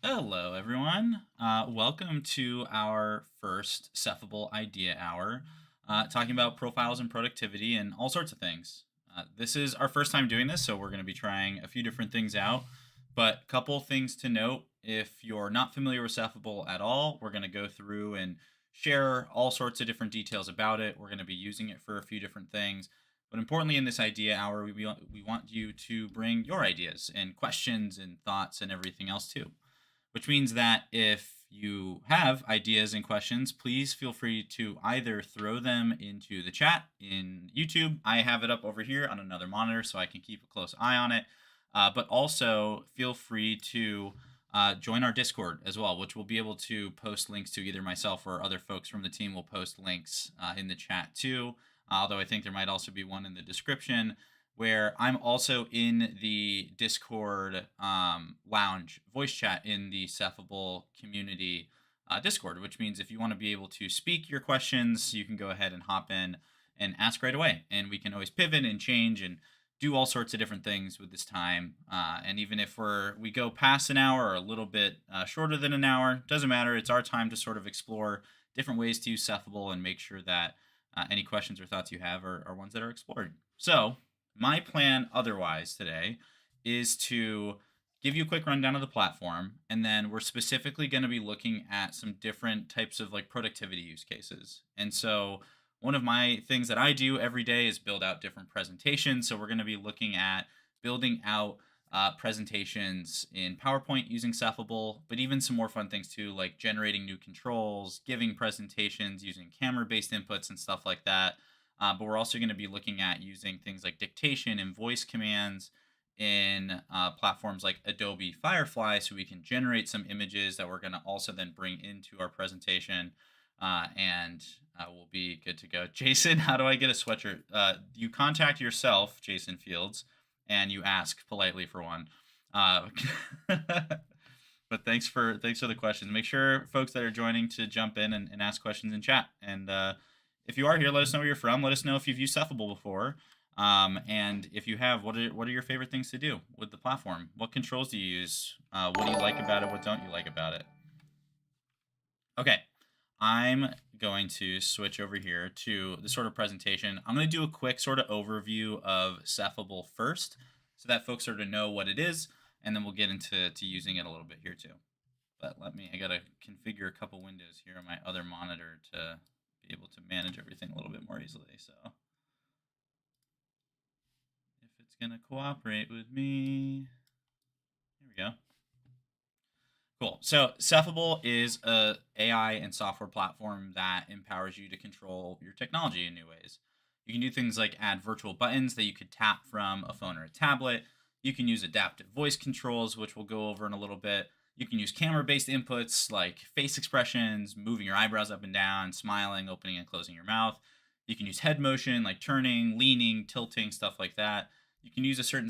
Hello, everyone. Welcome to our first Cephable Idea Hour, talking about profiles and productivity and all sorts of things. This is our first time doing this, so we're going to be trying a few different things out. But couple things to note: if you're not familiar with Cephable at all, we're going to go through and share all sorts of different details about it. We're going to be using it for a few different things. But importantly, in this idea hour, we want you to bring your ideas and questions and thoughts and everything else too, which means that if you have ideas and questions, please feel free to either throw them into the chat in YouTube. I have it up over here on another monitor so I can keep a close eye on it. But also feel free to join our Discord as well, which we'll be able to post links to. Either myself or other folks from the team will post links in the chat too. Although I think there might also be one in the description, where I'm also in the Discord lounge voice chat in the Cephable community Discord, which means if you want to be able to speak your questions, you can go ahead and hop in and ask right away. And we can always pivot and change and do all sorts of different things with this time. And even if we go past an hour or a little bit shorter than an hour, doesn't matter. It's our time to sort of explore different ways to use Cephable and make sure that any questions or thoughts you have are ones that are explored. So my plan otherwise today is to give you a quick rundown of the platform, and then we're specifically going to be looking at some different types of like productivity use cases. And so one of my things that I do every day is build out different presentations. So we're going to be looking at building out presentations in PowerPoint using Cephable, but even some more fun things too, like generating new controls, giving presentations using camera-based inputs and stuff like that. But we're also going to be looking at using things like dictation and voice commands in platforms like Adobe Firefly, so we can generate some images that we're going to also then bring into our presentation, and we'll be good to go. Jason, how do I get a sweatshirt? You contact yourself, Jason Fields, and you ask politely for one. But thanks for the questions. Make sure folks that are joining to jump in and ask questions in chat. And if you are here, let us know where you're from. Let us know if you've used Cephable before. And if you have, what are your favorite things to do with the platform? What controls do you use? What do you like about it? What don't you like about it? Okay, I'm going to switch over here to the sort of presentation. I'm going to do a quick sort of overview of Cephable first, so that folks sort of know what it is, and then we'll get into using it a little bit here too. But I got to configure a couple windows here on my other monitor to be able to manage everything a little bit more easily. So if it's going to cooperate with me, here we go. Cool. So Cephable is a AI and software platform that empowers you to control your technology in new ways. You can do things like add virtual buttons that you could tap from a phone or a tablet. You can use adaptive voice controls, which we'll go over in a little bit. You can use camera-based inputs like face expressions, moving your eyebrows up and down, smiling, opening and closing your mouth. You can use head motion like turning, leaning, tilting, stuff like that. You can use a certain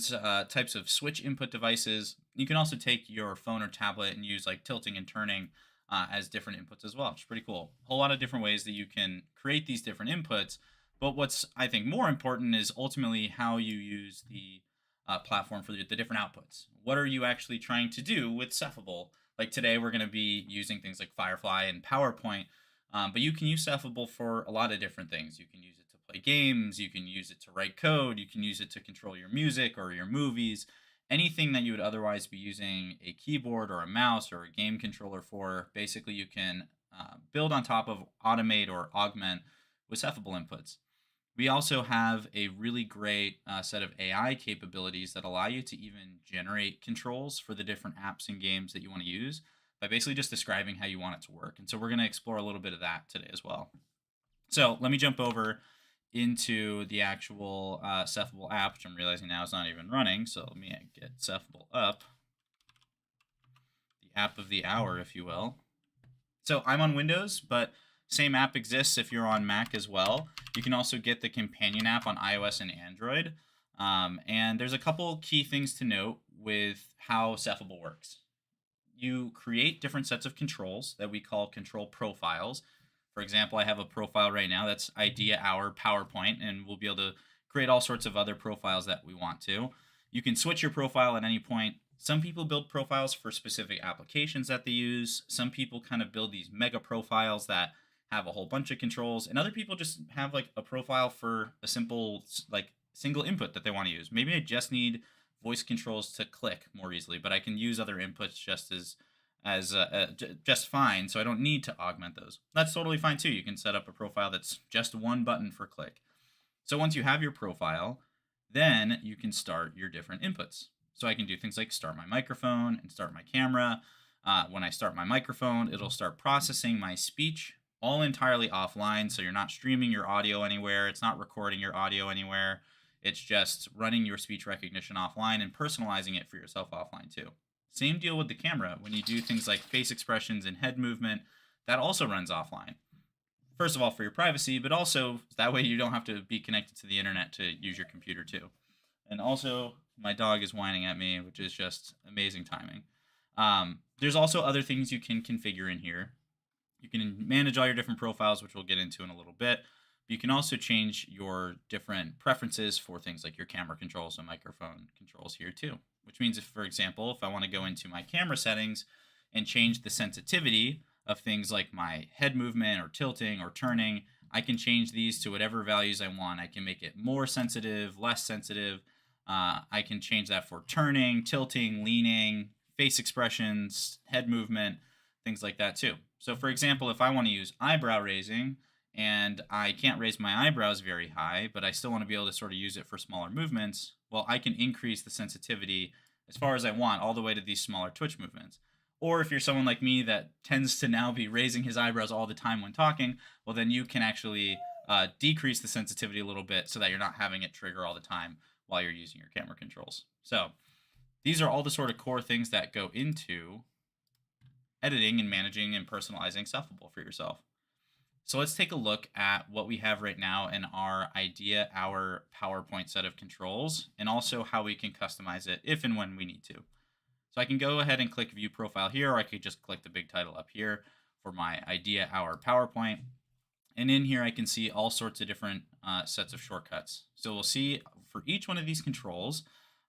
types of switch input devices. You can also take your phone or tablet and use like tilting and turning as different inputs as well, which is pretty cool. A whole lot of different ways that you can create these different inputs. But what's, I think, more important is ultimately how you use the platform for the different outputs. What are you actually trying to do with Cephable? Like today, we're going to be using things like Firefly and PowerPoint, but you can use Cephable for a lot of different things. You can use it to play games, you can use it to write code, you can use it to control your music or your movies, anything that you would otherwise be using a keyboard or a mouse or a game controller for. Basically, you can build on top of, automate, or augment with Cephable inputs. We also have a really great set of AI capabilities that allow you to even generate controls for the different apps and games that you want to use by basically just describing how you want it to work. And so we're going to explore a little bit of that today as well. So let me jump over into the actual Cephable app, which I'm realizing now is not even running. So let me get Cephable up, the app of the hour, if you will. So I'm on Windows, but same app exists if you're on Mac as well. You can also get the companion app on iOS and Android. And there's a couple key things to note with how Cephable works. You create different sets of controls that we call control profiles. For example, I have a profile right now that's Idea Hour PowerPoint, and we'll be able to create all sorts of other profiles that we want to. You can switch your profile at any point. Some people build profiles for specific applications that they use. Some people kind of build these mega profiles that have a whole bunch of controls, and other people just have like a profile for a simple like single input that they want to use. Maybe I just need voice controls to click more easily, but I can use other inputs just as as just fine, so I don't need to augment those. That's totally fine too. You can set up a profile that's just one button for click. So once you have your profile, then you can start your different inputs. So I can do things like start my microphone and start my camera. When I start my microphone, it'll start processing my speech all entirely offline. So you're not streaming your audio anywhere. It's not recording your audio anywhere. It's just running your speech recognition offline and personalizing it for yourself offline too. Same deal with the camera. When you do things like face expressions and head movement, that also runs offline. First of all, for your privacy, but also that way you don't have to be connected to the internet to use your computer too. And also, my dog is whining at me, which is just amazing timing. There's also other things you can configure in here. You can manage all your different profiles, which we'll get into in a little bit. But you can also change your different preferences for things like your camera controls and microphone controls here too. Which means if, for example, if I want to go into my camera settings and change the sensitivity of things like my head movement or tilting or turning, I can change these to whatever values I want. I can make it more sensitive, less sensitive. I can change that for turning, tilting, leaning, face expressions, head movement, things like that too. So, for example, if I want to use eyebrow raising and I can't raise my eyebrows very high, but I still want to be able to sort of use it for smaller movements, well, I can increase the sensitivity as far as I want, all the way to these smaller twitch movements. Or if you're someone like me that tends to now be raising his eyebrows all the time when talking, well, then you can actually decrease the sensitivity a little bit so that you're not having it trigger all the time while you're using your camera controls. So these are all the sort of core things that go into editing and managing and personalizing Cephable for yourself. So let's take a look at what we have right now in our Idea Hour PowerPoint set of controls, and also how we can customize it if and when we need to. So I can go ahead and click View Profile here, or I could just click the big title up here for my Idea Hour PowerPoint. And in here, I can see all sorts of different sets of shortcuts. So we'll see for each one of these controls,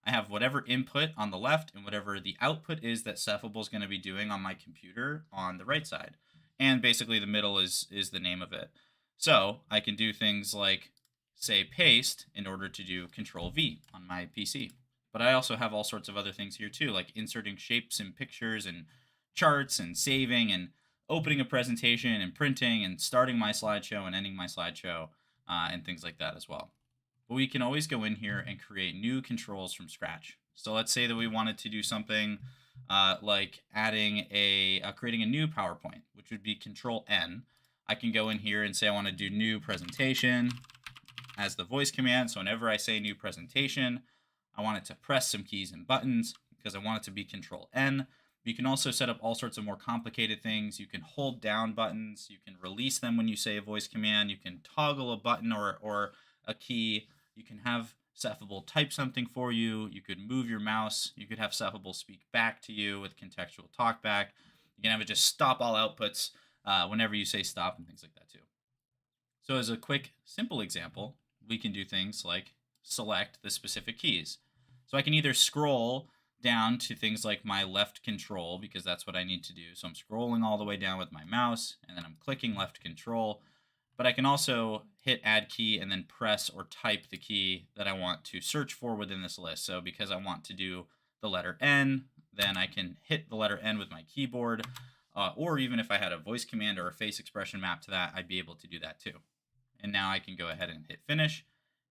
I have whatever input on the left and whatever the output is that Cephable is going to be doing on my computer on the right side. And basically the middle is the name of it. So I can do things like say paste in order to do Control V on my PC. But I also have all sorts of other things here too, like inserting shapes and pictures and charts and saving and opening a presentation and printing and starting my slideshow and ending my slideshow and things like that as well. But we can always go in here and create new controls from scratch. So let's say that we wanted to do something like adding creating a new PowerPoint, which would be Control N. I can go in here and say I want to do new presentation as the voice command. So whenever I say new presentation, I want it to press some keys and buttons because I want it to be Control N. You can also set up all sorts of more complicated things. You can hold down buttons. You can release them when you say a voice command. You can toggle a button or a key. You can have Cephable type something for you. You could move your mouse. You could have Cephable speak back to you with contextual talkback. You can have it just stop all outputs whenever you say stop and things like that too. So as a quick, simple example, we can do things like select the specific keys. So I can either scroll down to things like my left control because that's what I need to do. So I'm scrolling all the way down with my mouse and then I'm clicking left control. But I can also hit add key and then press or type the key that I want to search for within this list. So because I want to do the letter N, then I can hit the letter N with my keyboard. Or even if I had a voice command or a face expression map to that, I'd be able to do that too. And now I can go ahead and hit finish.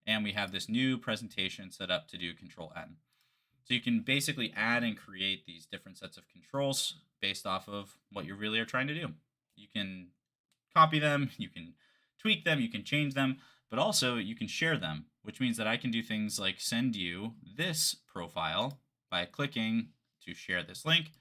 And we have this new presentation set up to do Control N. So you can basically add and create these different sets of controls based off of what you really are trying to do. You can copy them, you can tweak them, you can change them, but also you can share them, which means that I can do things like send you this profile by clicking to share this link,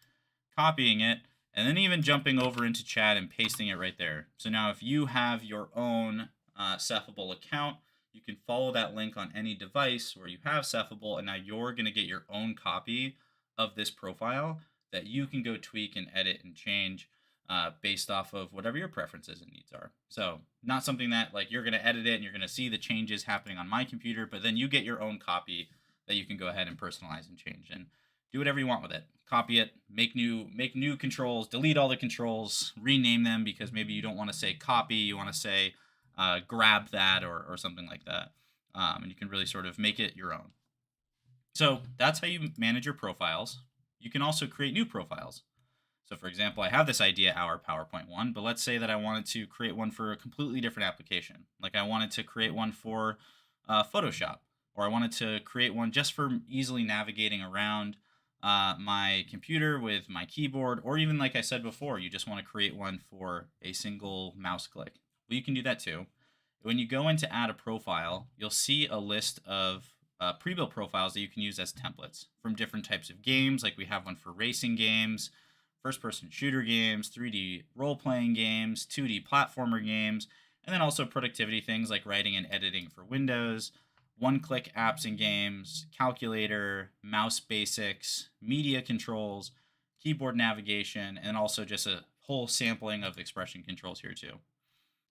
copying it, and then even jumping over into chat and pasting it right there. So now if you have your own Cephable account, you can follow that link on any device where you have Cephable, and now you're going to get your own copy of this profile that you can go tweak and edit and change based off of whatever your preferences and needs are. So not something that like you're going to edit it and you're going to see the changes happening on my computer, but then you get your own copy that you can go ahead and personalize and change and do whatever you want with it. Copy it, make new controls, delete all the controls, rename them because maybe you don't want to say copy, you want to say grab that or something like that. And you can really sort of make it your own. So that's how you manage your profiles. You can also create new profiles. So for example, I have this idea hour PowerPoint one, but let's say that I wanted to create one for a completely different application. Like I wanted to create one for Photoshop, or I wanted to create one just for easily navigating around my computer with my keyboard, or even like I said before, you just want to create one for a single mouse click. Well, you can do that too. When you go in to add a profile, you'll see a list of pre-built profiles that you can use as templates from different types of games. Like we have one for racing games, first-person shooter games, 3D role-playing games, 2D platformer games, and then also productivity things like writing and editing for Windows, one-click apps and games, calculator, mouse basics, media controls, keyboard navigation, and also just a whole sampling of expression controls here too.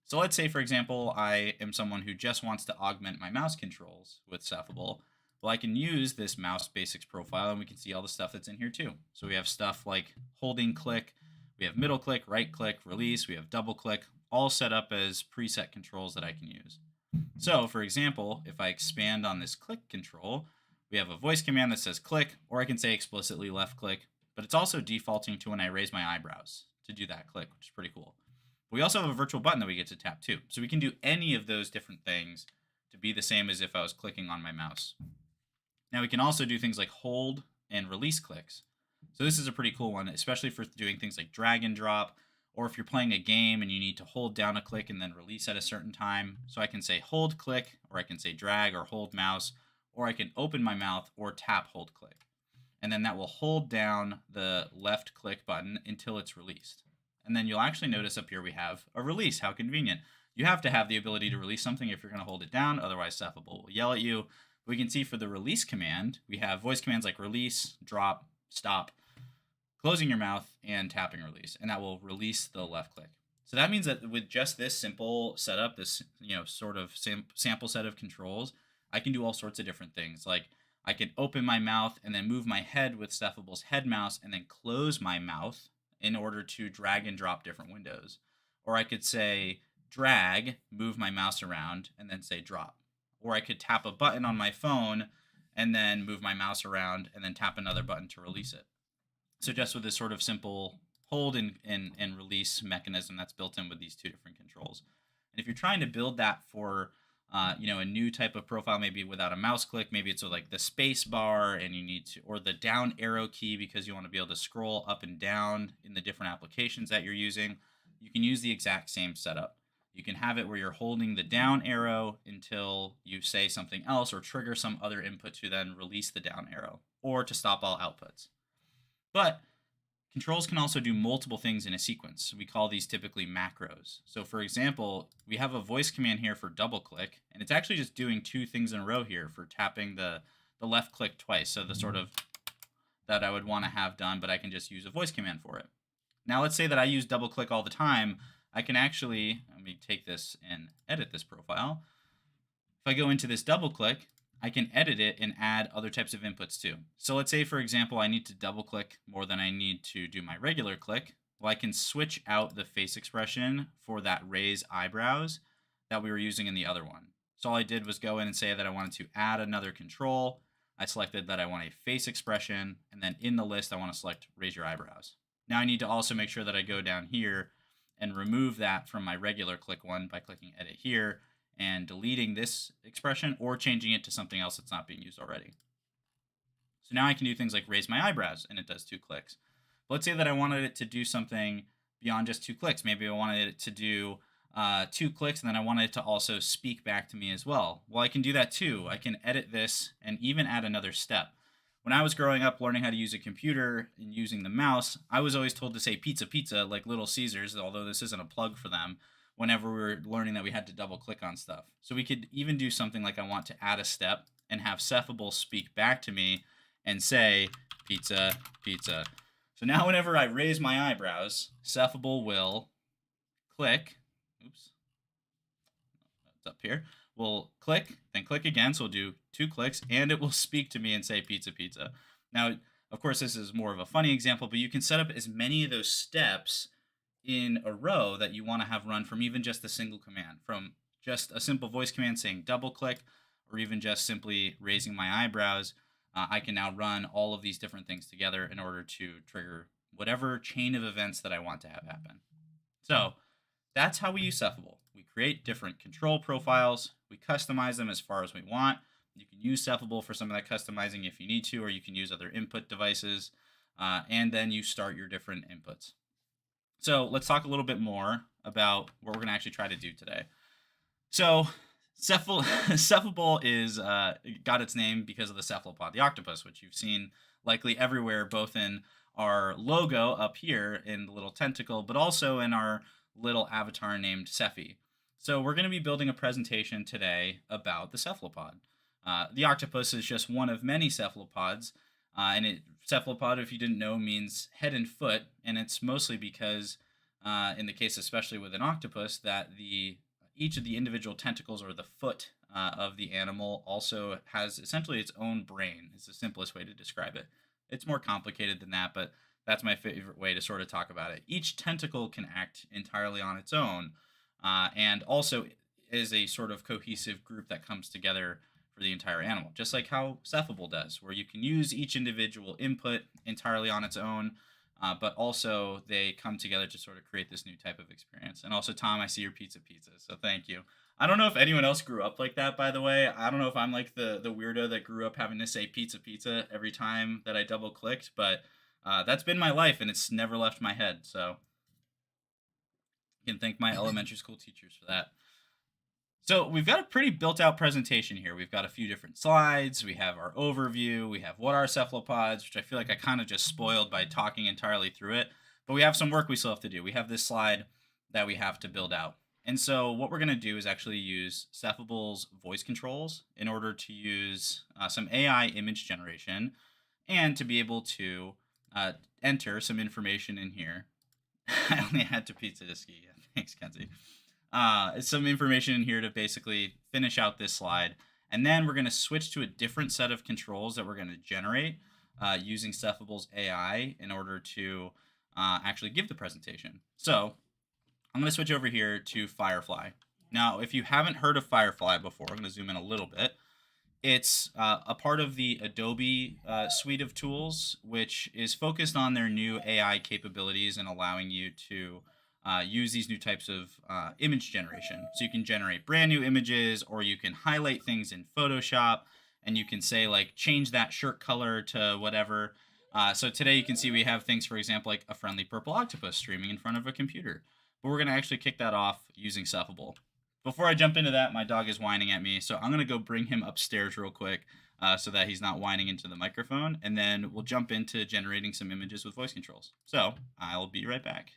So let's say, for example, I am someone who just wants to augment my mouse controls with Cephable. Well, I can use this mouse basics profile and we can see all the stuff that's in here too. So we have stuff like holding click, we have middle click, right click, release, we have double click, all set up as preset controls that I can use. So for example, if I expand on this click control, we have a voice command that says click, or I can say explicitly left click, but it's also defaulting to when I raise my eyebrows to do that click, which is pretty cool. We also have a virtual button that we get to tap too. So we can do any of those different things to be the same as if I was clicking on my mouse. Now we can also do things like hold and release clicks. So this is a pretty cool one, especially for doing things like drag and drop, or if you're playing a game and you need to hold down a click and then release at a certain time. So I can say hold click, or I can say drag or hold mouse, or I can open my mouth or tap hold click. And then that will hold down the left click button until it's released. And then you'll actually notice up here we have a release. How convenient. You have to have the ability to release something if you're going to hold it down. Otherwise, Cephable will yell at you. We can see for the release command, we have voice commands like release, drop, stop, closing your mouth, and tapping release. And that will release the left click. So that means that with just this simple setup, this sort of sample set of controls, I can do all sorts of different things. Like I can open my mouth and then move my head with Cephable's head mouse and then close my mouth in order to drag and drop different windows. Or I could say drag, move my mouse around, and then say drop. Or I could tap a button on my phone and then move my mouse around and then tap another button to release it. So just with this sort of simple hold and release mechanism that's built in with these two different controls. And if you're trying to build that for a new type of profile, maybe without a mouse click, maybe it's like the space bar and you need to, or the down arrow key because you want to be able to scroll up and down in the different applications that you're using, you can use the exact same setup. You can have it where you're holding the down arrow until you say something else or trigger some other input to then release the down arrow or to stop all outputs. But controls can also do multiple things in a sequence. We call these typically macros. So for example, we have a voice command here for double click, and it's actually just doing two things in a row here for tapping the left click twice. So the sort of that I would want to have done, but I can just use a voice command for it. Now let's say that I use double click all the time. I can actually, let me take this and edit this profile. If I go into this double click, I can edit it and add other types of inputs too. So let's say, for example, I need to double click more than I need to do my regular click. Well, I can switch out the face expression for that raise eyebrows that we were using in the other one. So all I did was go in and say that I wanted to add another control. I selected that I want a face expression, and then in the list, I want to select raise your eyebrows. Now I need to also make sure that I go down here and remove that from my regular click one by clicking edit here and deleting this expression or changing it to something else that's not being used already. So now I can do things like raise my eyebrows and it does 2 clicks. But let's say that I wanted it to do something beyond just 2 clicks. Maybe I wanted it to do 2 clicks and then I wanted it to also speak back to me as well. Well, I can do that too. I can edit this and even add another step. When I was growing up learning how to use a computer and using the mouse, I was always told to say pizza, pizza, like Little Caesars, although this isn't a plug for them, whenever we were learning that we had to double click on stuff. So we could even do something like I want to add a step and have Cephable speak back to me and say pizza, pizza. So now whenever I raise my eyebrows, Cephable will click. Oops. It's up here. We'll click, then click again. So we'll do 2 clicks and it will speak to me and say pizza, pizza. Now, of course, this is more of a funny example, but you can set up as many of those steps in a row that you want to have run from even just a single command, from just a simple voice command saying double click, or even just simply raising my eyebrows. I can now run all of these different things together in order to trigger whatever chain of events that I want to have happen. So that's how we use Cephable. We create different control profiles. We customize them as far as we want. You can use Cephable for some of that customizing if you need to, or you can use other input devices, and then you start your different inputs. So let's talk a little bit more about what we're going to actually try to do today. So Cephable is got its name because of the cephalopod, the octopus, which you've seen likely everywhere, both in our logo up here in the little tentacle, but also in our little avatar named Cephy. So we're going to be building a presentation today about the cephalopod. The octopus is just one of many cephalopods, cephalopod, if you didn't know, means head and foot, and it's mostly because, in the case especially with an octopus, that each of the individual tentacles or the foot of the animal also has essentially its own brain. Is the simplest way to describe it. It's more complicated than that, but that's my favorite way to sort of talk about it. Each tentacle can act entirely on its own, and also is a sort of cohesive group that comes together for the entire animal, just like how Cephable does, where you can use each individual input entirely on its own, but also they come together to sort of create this new type of experience. And also, Tom, I see your pizza, so thank you. I don't know if anyone else grew up like that, by the way. I don't know if I'm like the weirdo that grew up having to say pizza every time that I double clicked, but that's been my life, and it's never left my head. So I can thank my elementary school teachers for that. So we've got a pretty built out presentation here. We've got a few different slides. We have our overview. We have what are cephalopods, which I feel like I kind of just spoiled by talking entirely through it. But we have some work we still have to do. We have this slide that we have to build out. And so what we're going to do is actually use Cephable's voice controls in order to use some AI image generation and to be able to enter some information in here. I only had to pizza ski. Thanks, Kenzie. Some information in here to basically finish out this slide. And then we're going to switch to a different set of controls that we're going to generate using Cephable's AI in order to actually give the presentation. So I'm going to switch over here to Firefly. Now, if you haven't heard of Firefly before, I'm going to zoom in a little bit. It's a part of the Adobe suite of tools, which is focused on their new AI capabilities and allowing you to use these new types of image generation. So you can generate brand new images, or you can highlight things in Photoshop, and you can say, like, change that shirt color to whatever. So today you can see we have things, for example, like a friendly purple octopus streaming in front of a computer. But we're going to actually kick that off using Cephable. Before I jump into that, my dog is whining at me, so I'm going to go bring him upstairs real quick so that he's not whining into the microphone, and then we'll jump into generating some images with voice controls. So I'll be right back.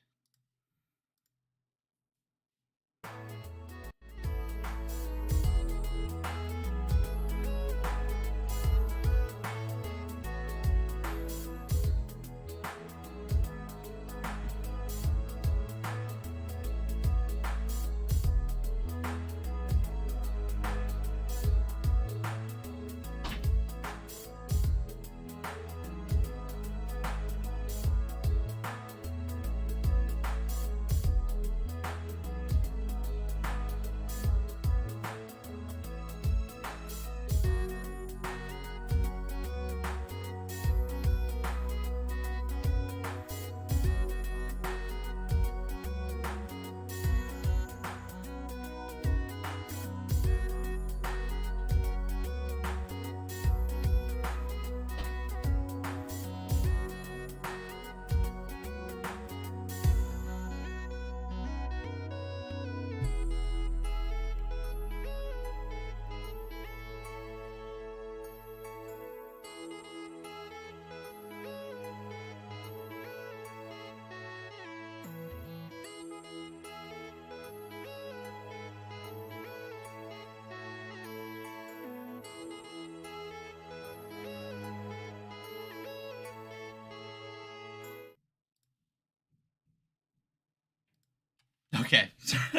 Okay,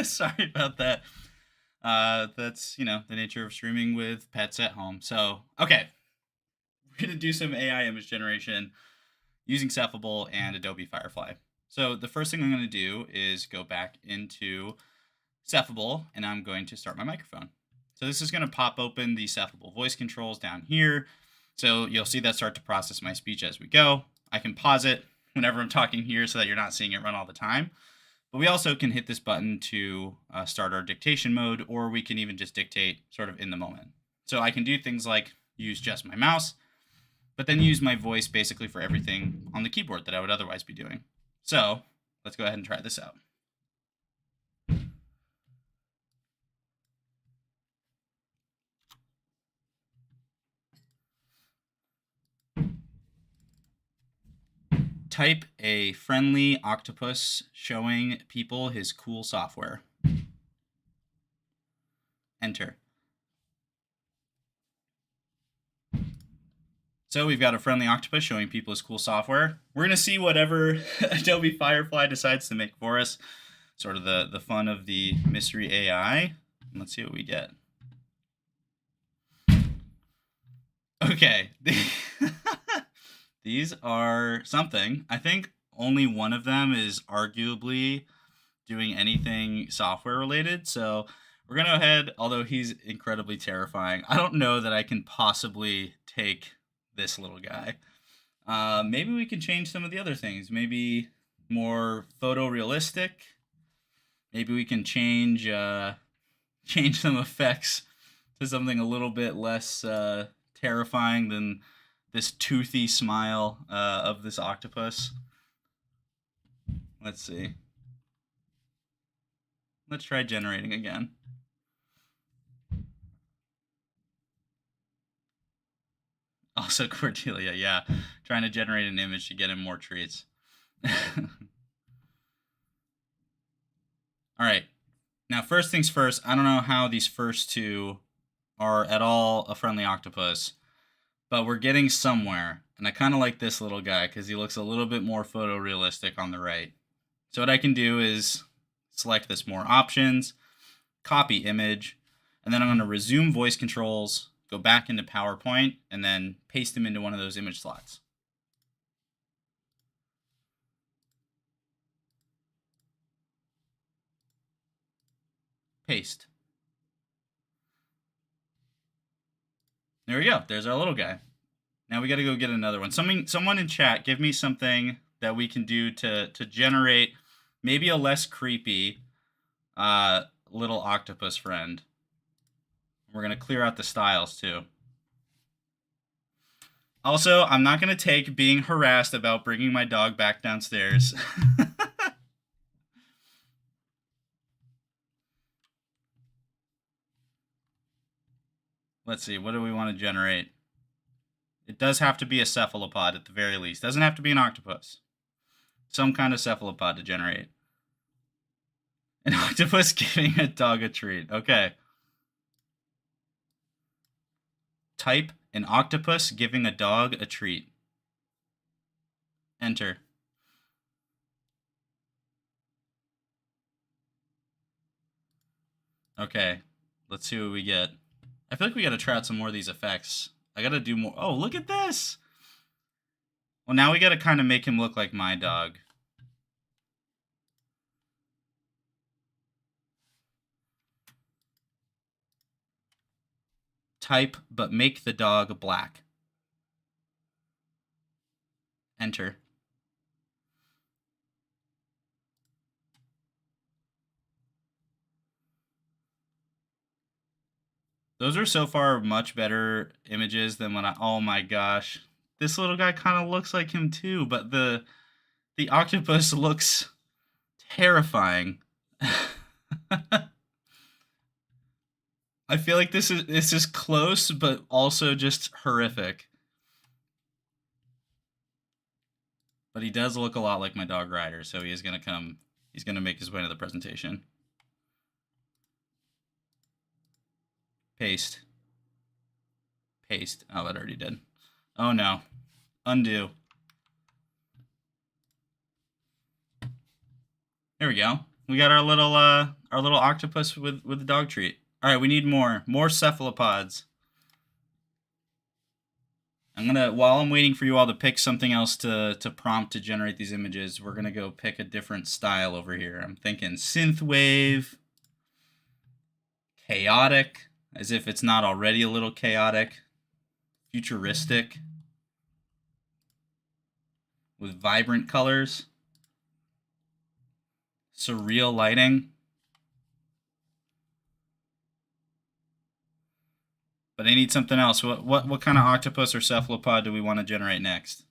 sorry about that. That's, the nature of streaming with pets at home. So, okay, we're going to do some AI image generation using Cephable and Adobe Firefly. So the first thing I'm going to do is go back into Cephable, and I'm going to start my microphone. So this is going to pop open the Cephable voice controls down here. So you'll see that start to process my speech as we go. I can pause it, whenever I'm talking here so that you're not seeing it run all the time. But we also can hit this button to start our dictation mode, or we can even just dictate sort of in the moment. So I can do things like use just my mouse, but then use my voice basically for everything on the keyboard that I would otherwise be doing. So let's go ahead and try this out. Type a friendly octopus showing people his cool software. Enter. So we've got a friendly octopus showing people his cool software. We're going to see whatever Adobe Firefly decides to make for us. Sort of the fun of the mystery AI. Let's see what we get. Okay. These are something. I think only one of them is arguably doing anything software related. So we're going to go ahead, although he's incredibly terrifying. I don't know that I can possibly take this little guy. Maybe we can change some of the other things. Maybe more photorealistic. Maybe we can change some effects to something a little bit less terrifying than this toothy smile of this octopus. Let's see. Let's try generating again. Also Cordelia, yeah. Trying to generate an image to get him more treats. All right. Now, first things first, I don't know how these first two are at all a friendly octopus, but we're getting somewhere. And I kind of like this little guy because he looks a little bit more photorealistic on the right. So what I can do is select this more options, copy image, and then I'm going to resume voice controls, go back into PowerPoint, and then paste them into one of those image slots. Paste. There we go. There's our little guy. Now we got to go get another one. Someone in chat, give me something that we can do to generate maybe a less creepy little octopus friend. We're going to clear out the styles too. Also, I'm not going to take being harassed about bringing my dog back downstairs. Let's see, what do we want to generate? It does have to be a cephalopod at the very least. Doesn't have to be an octopus. Some kind of cephalopod to generate. An octopus giving a dog a treat. Okay. Type an octopus giving a dog a treat. Enter. Okay. Let's see what we get. I feel like we got to try out some more of these effects. I got to do more. Oh, look at this. Well, now we got to kind of make him look like my dog. Type, but make the dog black. Enter. Those are so far much better images than when oh my gosh. This little guy kind of looks like him too, but the octopus looks terrifying. I feel like this is close, but also just horrific. But he does look a lot like my dog Ryder, so he is gonna come. He's gonna make his way to the presentation. Paste. Paste. Oh, that already did. Oh no. Undo. There we go. We got our little octopus with the dog treat. All right, we need more cephalopods. I'm gonna, while I'm waiting for you all to pick something else to prompt to generate these images, we're gonna go pick a different style over here. I'm thinking synthwave, chaotic, as if it's not already a little chaotic, futuristic. with vibrant colors, surreal lighting. But I need something else. What kind of octopus or cephalopod do we want to generate next?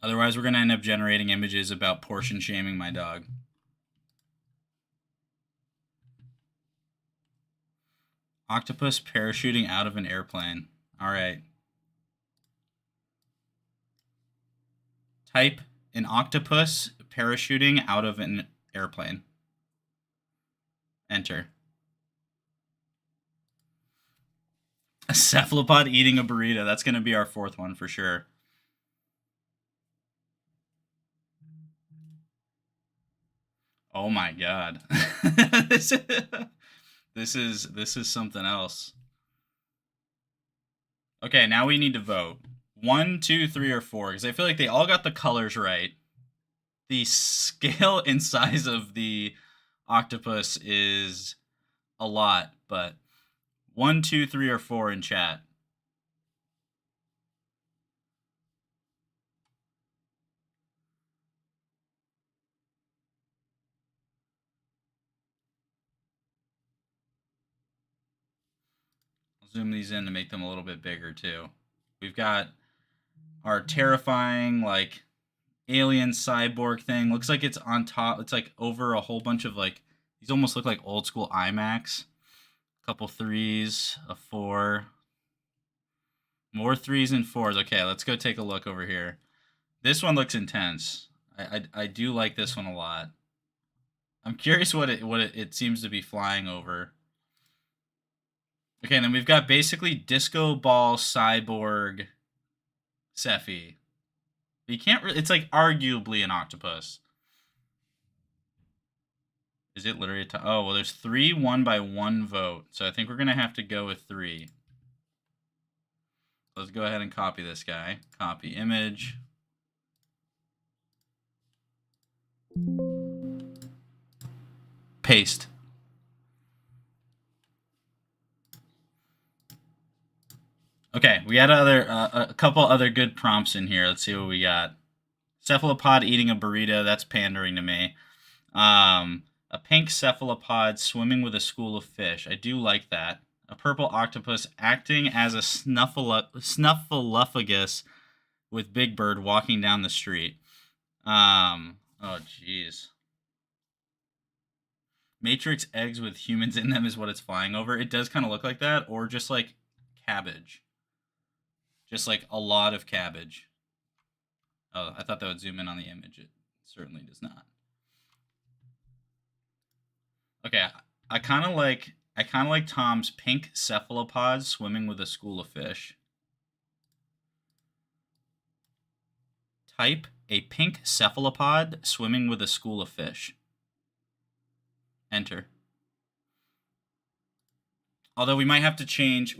Otherwise, we're going to end up generating images about portion shaming my dog. Octopus parachuting out of an airplane. All right. Type an octopus parachuting out of an airplane. Enter. A cephalopod eating a burrito. That's going to be our fourth one for sure. Oh my god. this is something else. Okay, now we need to vote. 1, 2, 3, or 4, because I feel like they all got the colors right. The scale and size of the octopus is a lot, but 1, 2, 3, or 4 in chat. I'll zoom these in to make them a little bit bigger too. We've got our terrifying, like, alien cyborg thing. Looks like it's on top. It's like over a whole bunch of, like, these almost look like old school IMAX. A couple 3s, a 4. More 3s and 4s. Okay, let's go take a look over here. This one looks intense. I do like this one a lot. I'm curious what it seems to be flying over. Okay, and then we've got basically disco ball cyborg Cephy. You can't really, it's like arguably an octopus. Is it literally oh, well, there's 3 won by 1 vote. So I think we're going to have to go with 3. Let's go ahead and copy this guy. Copy image. Paste. Okay, we had a couple other good prompts in here. Let's see what we got. Cephalopod eating a burrito. That's pandering to me. A pink cephalopod swimming with a school of fish. I do like that. A purple octopus acting as a snuffleupagus with Big Bird walking down the street. Oh, jeez. Matrix eggs with humans in them is what it's flying over. It does kind of look like that, or just like cabbage. Just like a lot of cabbage. Oh, I thought that would zoom in on the image. It certainly does not. Okay, I kind of like Tom's pink cephalopod swimming with a school of fish. Type a pink cephalopod swimming with a school of fish. Enter. Although we might have to change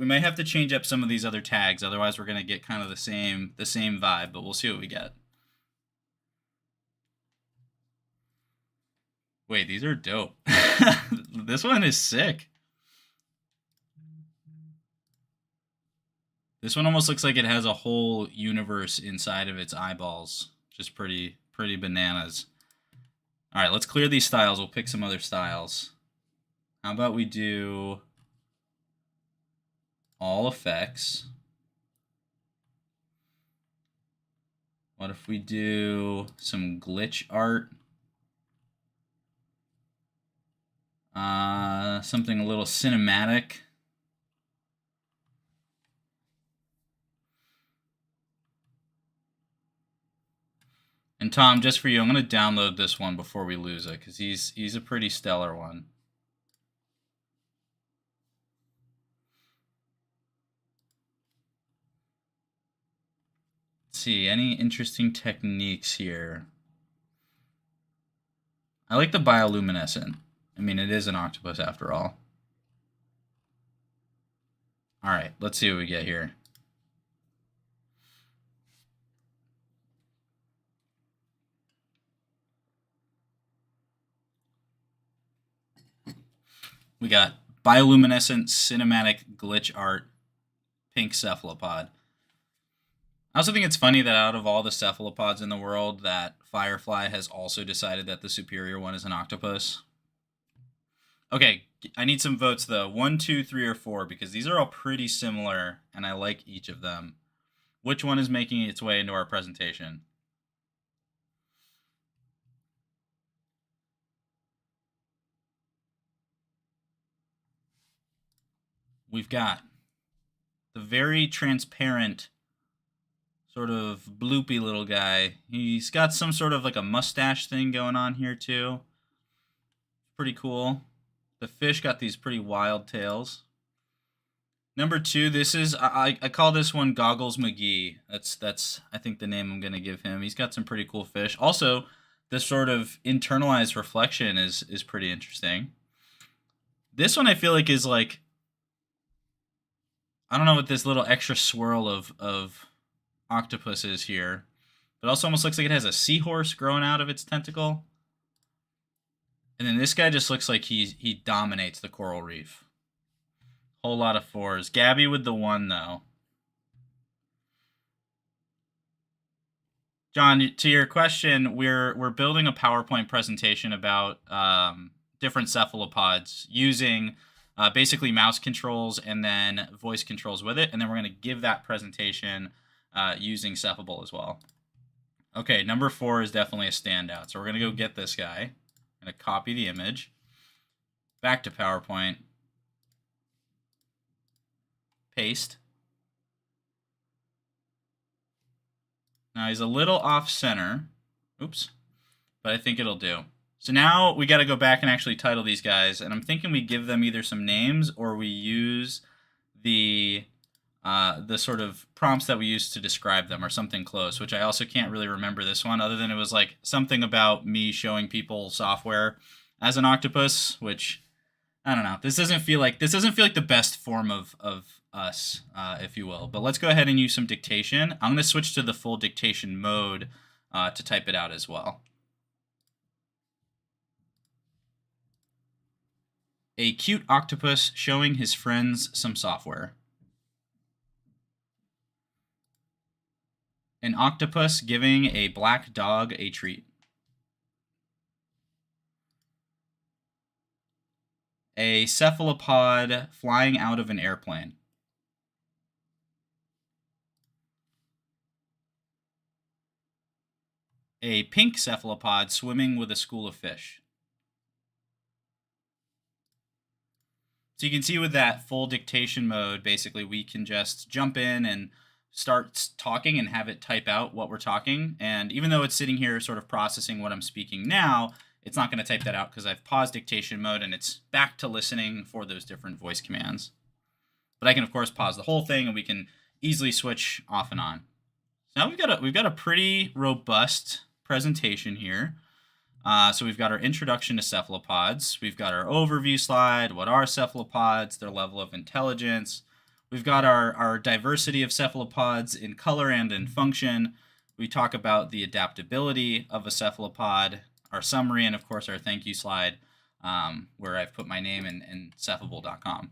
up some of these other tags, otherwise we're going to get kind of the same vibe, but we'll see what we get. Wait, these are dope. This one is sick. This one almost looks like it has a whole universe inside of its eyeballs. Just pretty bananas. All right, let's clear these styles. We'll pick some other styles. How about we do all effects? What if we do some glitch art? Something a little cinematic. And Tom, just for you, I'm going to download this one before we lose it, because he's a pretty stellar one. Let's see, any interesting techniques here? I like the bioluminescent. I mean, it is an octopus after all. All right, let's see what we get here. We got bioluminescent cinematic glitch art, pink cephalopod. I also think it's funny that out of all the cephalopods in the world, that Firefly has also decided that the superior one is an octopus. Okay, I need some votes though. 1, 2, 3, or 4, because these are all pretty similar, and I like each of them. Which one is making its way into our presentation? We've got the very transparent, sort of bloopy little guy. He's got some sort of like a mustache thing going on here too. Pretty cool. The fish got these pretty wild tails. Number 2, this is I call this one Goggles McGee. That's I think the name I'm gonna give him. He's got some pretty cool fish. Also, this sort of internalized reflection is pretty interesting. This one I feel like is like, I don't know what this little extra swirl of octopus is here, but also almost looks like it has a seahorse growing out of its tentacle. And then this guy just looks like he dominates the coral reef. Whole lot of 4s. Gabby with the 1 though. John, to your question, we're building a PowerPoint presentation about different cephalopods using basically mouse controls and then voice controls with it, and then we're going to give that presentation using Cephable as well. Okay, number 4 is definitely a standout, so we're going to go get this guy. I'm going to copy the image. Back to PowerPoint. Paste. Now he's a little off center. Oops. But I think it'll do. So now we got to go back and actually title these guys, and I'm thinking we give them either some names or we use the sort of prompts that we used to describe them or something close, which I also can't really remember this one, other than it was like something about me showing people software as an octopus, which I don't know. This doesn't feel like the best form of us, if you will. But let's go ahead and use some dictation. I'm going to switch to the full dictation mode to type it out as well. A cute octopus showing his friends some software. An octopus giving a black dog a treat. A cephalopod flying out of an airplane. A pink cephalopod swimming with a school of fish. So you can see with that full dictation mode, basically we can just jump in and start talking and have it type out what we're talking. And even though it's sitting here sort of processing what I'm speaking now, it's not going to type that out because I've paused dictation mode and it's back to listening for those different voice commands. But I can, of course, pause the whole thing and we can easily switch off and on. So now we've got a pretty robust presentation here. So we've got our introduction to cephalopods. We've got our overview slide. What are cephalopods? Their level of intelligence. We've got our diversity of cephalopods in color and in function. We talk about the adaptability of a cephalopod, our summary, and of course our thank you slide, where I've put my name in cephable.com.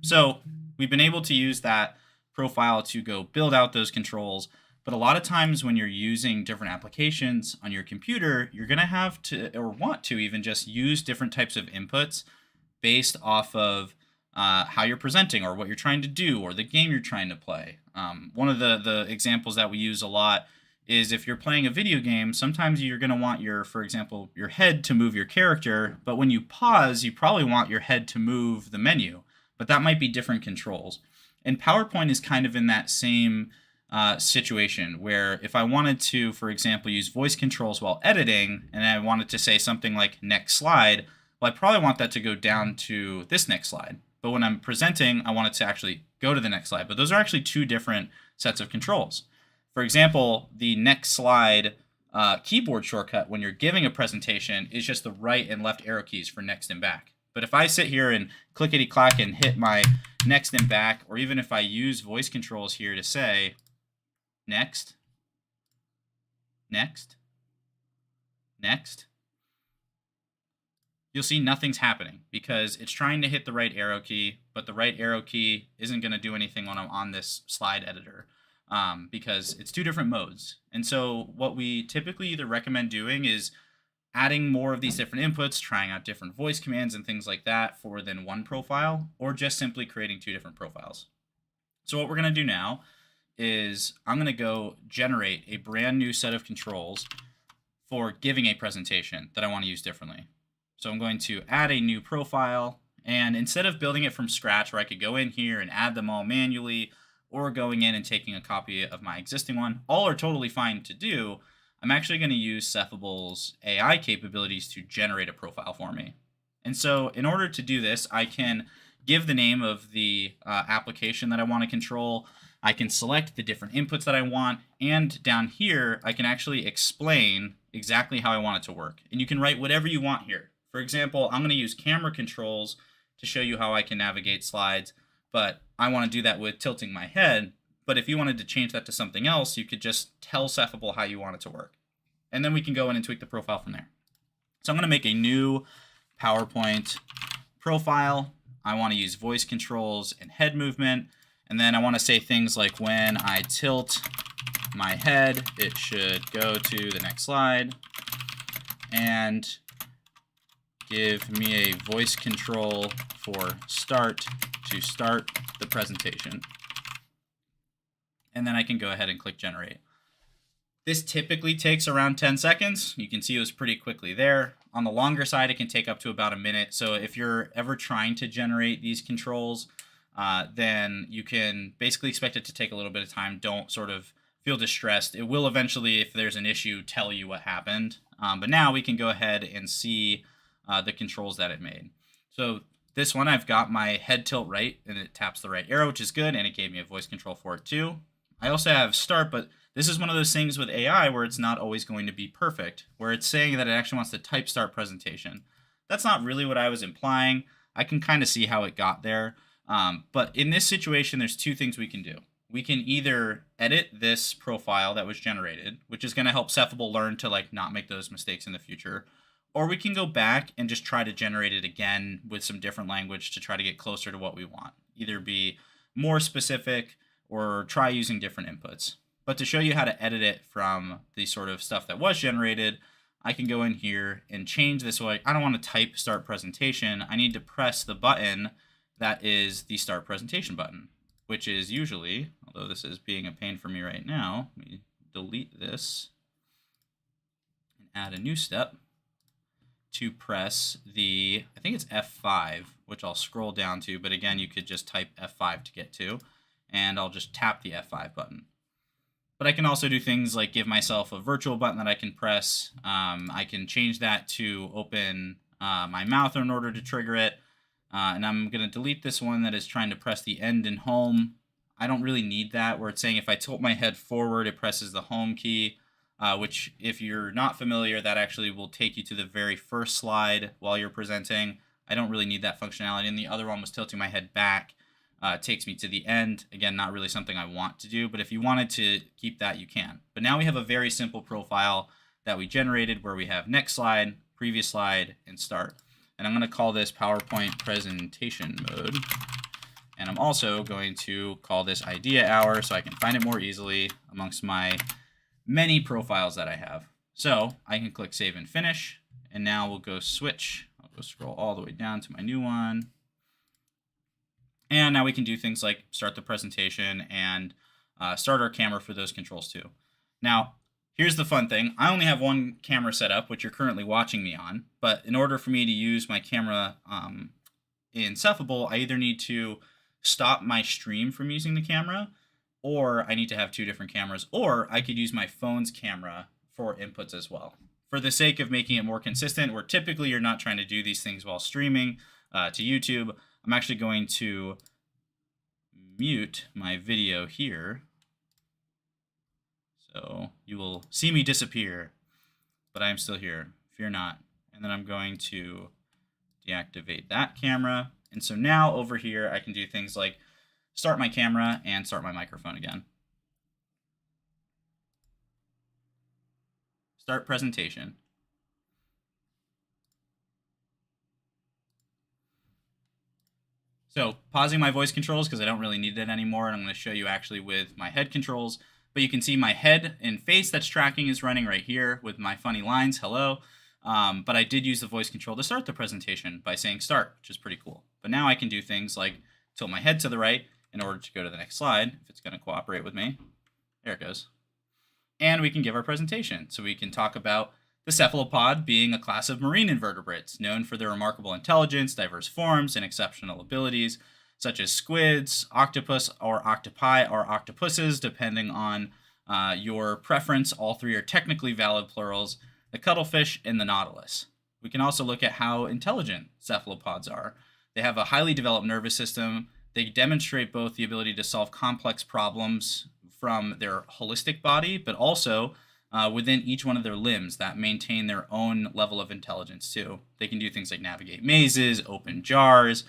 So we've been able to use that profile to go build out those controls. But a lot of times when you're using different applications on your computer, you're going to have to, or want to even just use different types of inputs based off of how you're presenting or what you're trying to do or the game you're trying to play. One of the examples that we use a lot is if you're playing a video game, sometimes you're going to want for example, your head to move your character, but when you pause, you probably want your head to move the menu, but that might be different controls. And PowerPoint is kind of in that same situation where if I wanted to, for example, use voice controls while editing and I wanted to say something like next slide, well, I probably want that to go down to this next slide. But when I'm presenting, I want it to actually go to the next slide. But those are actually two different sets of controls. For example, the next slide keyboard shortcut when you're giving a presentation is just the right and left arrow keys for next and back. But if I sit here and clickety-clack and hit my next and back, or even if I use voice controls here to say next, next, next, you'll see nothing's happening because it's trying to hit the right arrow key, but the right arrow key isn't going to do anything when I'm on this slide editor because it's two different modes. And so what we typically either recommend doing is adding more of these different inputs, trying out different voice commands and things like that for then one profile, or just simply creating two different profiles. So what we're going to do now is I'm going to go generate a brand new set of controls for giving a presentation that I want to use differently. So I'm going to add a new profile, and instead of building it from scratch where I could go in here and add them all manually, or going in and taking a copy of my existing one, all are totally fine to do. I'm actually going to use Cephable's AI capabilities to generate a profile for me. And so in order to do this, I can give the name of the application that I want to control. I can select the different inputs that I want, and down here, I can actually explain exactly how I want it to work. And you can write whatever you want here. For example, I'm going to use camera controls to show you how I can navigate slides, but I want to do that with tilting my head. But if you wanted to change that to something else, you could just tell Cephable how you want it to work. And then we can go in and tweak the profile from there. So I'm going to make a new PowerPoint profile. I want to use voice controls and head movement. And then I want to say things like when I tilt my head, it should go to the next slide. And give me a voice control for start to start the presentation. And then I can go ahead and click generate. This typically takes around 10 seconds. You can see it was pretty quickly there. On the longer side, it can take up to about a minute. So if you're ever trying to generate these controls, then you can basically expect it to take a little bit of time. Don't sort of feel distressed. It will eventually, if there's an issue, tell you what happened. But now we can go ahead and see the controls that it made. So this one, I've got my head tilt right, and it taps the right arrow, which is good, and it gave me a voice control for it too. I also have start, but this is one of those things with AI where it's not always going to be perfect, where it's saying that it actually wants to type start presentation. That's not really what I was implying. I can kind of see how it got there. But in this situation, there's two things we can do. We can either edit this profile that was generated, which is going to help Cephable learn to not make those mistakes in the future. Or we can go back and just try to generate it again with some different language to try to get closer to what we want. Either be more specific or try using different inputs. But to show you how to edit it from the sort of stuff that was generated, I can go in here and change this way. I don't want to type start presentation. I need to press the button that is the start presentation button, which is usually, although this is being a pain for me right now, let me delete this and add a new step to press the, I think it's F5, which I'll scroll down to, but again, you could just type F5 to get to, and I'll just tap the F5 button. But I can also do things like give myself a virtual button that I can press. I can change that to open my mouth in order to trigger it. And I'm going to delete this one that is trying to press the end and home. I don't really need that, where it's saying if I tilt my head forward, it presses the home key, which if you're not familiar, that actually will take you to the very first slide while you're presenting. I don't really need that functionality. And the other one was tilting my head back. Takes me to the end. Again, not really something I want to do, but if you wanted to keep that, you can. But now we have a very simple profile that we generated where we have next slide, previous slide, and start. And I'm going to call this PowerPoint presentation mode. And I'm also going to call this idea hour so I can find it more easily amongst my many profiles that I have. So I can click save and finish. And now we'll go switch. I'll go scroll all the way down to my new one. And now we can do things like start the presentation and start our camera for those controls too. Now, here's the fun thing. I only have one camera set up, which you're currently watching me on. But in order for me to use my camera in Cephable, I either need to stop my stream from using the camera, or I need to have two different cameras, or I could use my phone's camera for inputs as well. For the sake of making it more consistent, where typically you're not trying to do these things while streaming to YouTube, I'm actually going to mute my video here. So you will see me disappear, but I am still here. Fear not. And then I'm going to deactivate that camera. And so now over here, I can do things like start my camera and start my microphone again. Start presentation. So pausing my voice controls because I don't really need it anymore, and I'm going to show you actually with my head controls. But you can see my head and face that's tracking is running right here with my funny lines, hello. But I did use the voice control to start the presentation by saying start, which is pretty cool. But now I can do things like tilt my head to the right in order to go to the next slide, if it's going to cooperate with me. There it goes. And we can give our presentation. So we can talk about the cephalopod being a class of marine invertebrates known for their remarkable intelligence, diverse forms, and exceptional abilities, such as squids, octopus, or octopi, or octopuses, depending on your preference. All three are technically valid plurals: the cuttlefish and the nautilus. We can also look at how intelligent cephalopods are. They have a highly developed nervous system. They demonstrate both the ability to solve complex problems from their holistic body, but also within each one of their limbs that maintain their own level of intelligence too. They can do things like navigate mazes, open jars,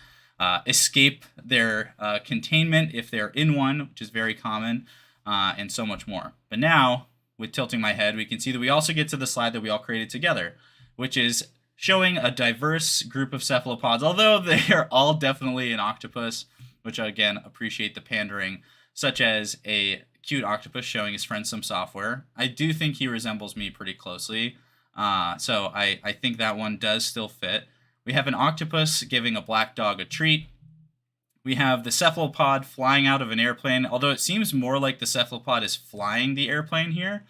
escape their containment if they're in one, which is very common, and so much more. But now, with tilting my head, we can see that we also get to the slide that we all created together, which is showing a diverse group of cephalopods, although they are all definitely an octopus, which I, again, appreciate the pandering, such as a cute octopus showing his friend some software. I do think he resembles me pretty closely, so I think that one does still fit. We have an octopus giving a black dog a treat. We have the cephalopod flying out of an airplane, although it seems more like the cephalopod is flying the airplane here,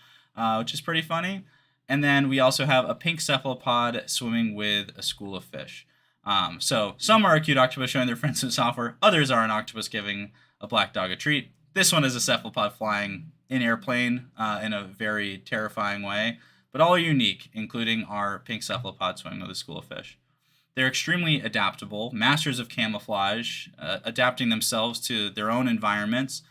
which is pretty funny. And then we also have a pink cephalopod swimming with a school of fish. So some are a cute octopus showing their friends some software. Others are an octopus giving a black dog a treat. This one is a cephalopod flying an airplane in a very terrifying way. But all are unique, including our pink cephalopod swimming with a school of fish. They're extremely adaptable, masters of camouflage, adapting themselves to their own environments,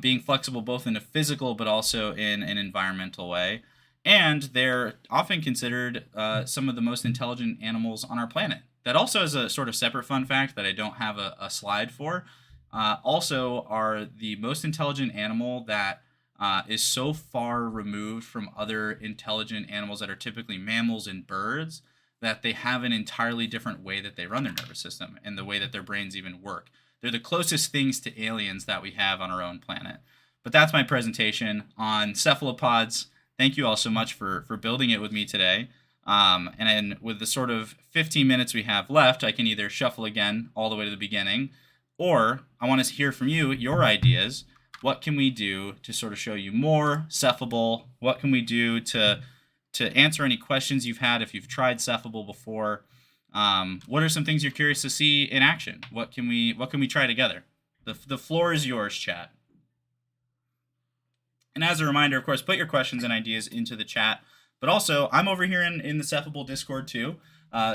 being flexible both in a physical but also in an environmental way. And they're often considered some of the most intelligent animals on our planet. That also is a sort of separate fun fact that I don't have a slide for. Also are the most intelligent animal that is so far removed from other intelligent animals that are typically mammals and birds that they have an entirely different way that they run their nervous system and the way that their brains even work. They're the closest things to aliens that we have on our own planet. But that's my presentation on cephalopods. Thank you all so much for building it with me today. And then with the sort of 15 minutes we have left, I can either shuffle again all the way to the beginning, or I want to hear from you, your ideas. What can we do to sort of show you more Cephable? What can we do to answer any questions you've had if you've tried Cephable before? What are some things you're curious to see in action? What can we try together? The floor is yours, chat. And as a reminder, of course, put your questions and ideas into the chat. But also, I'm over here in the Cephable Discord too.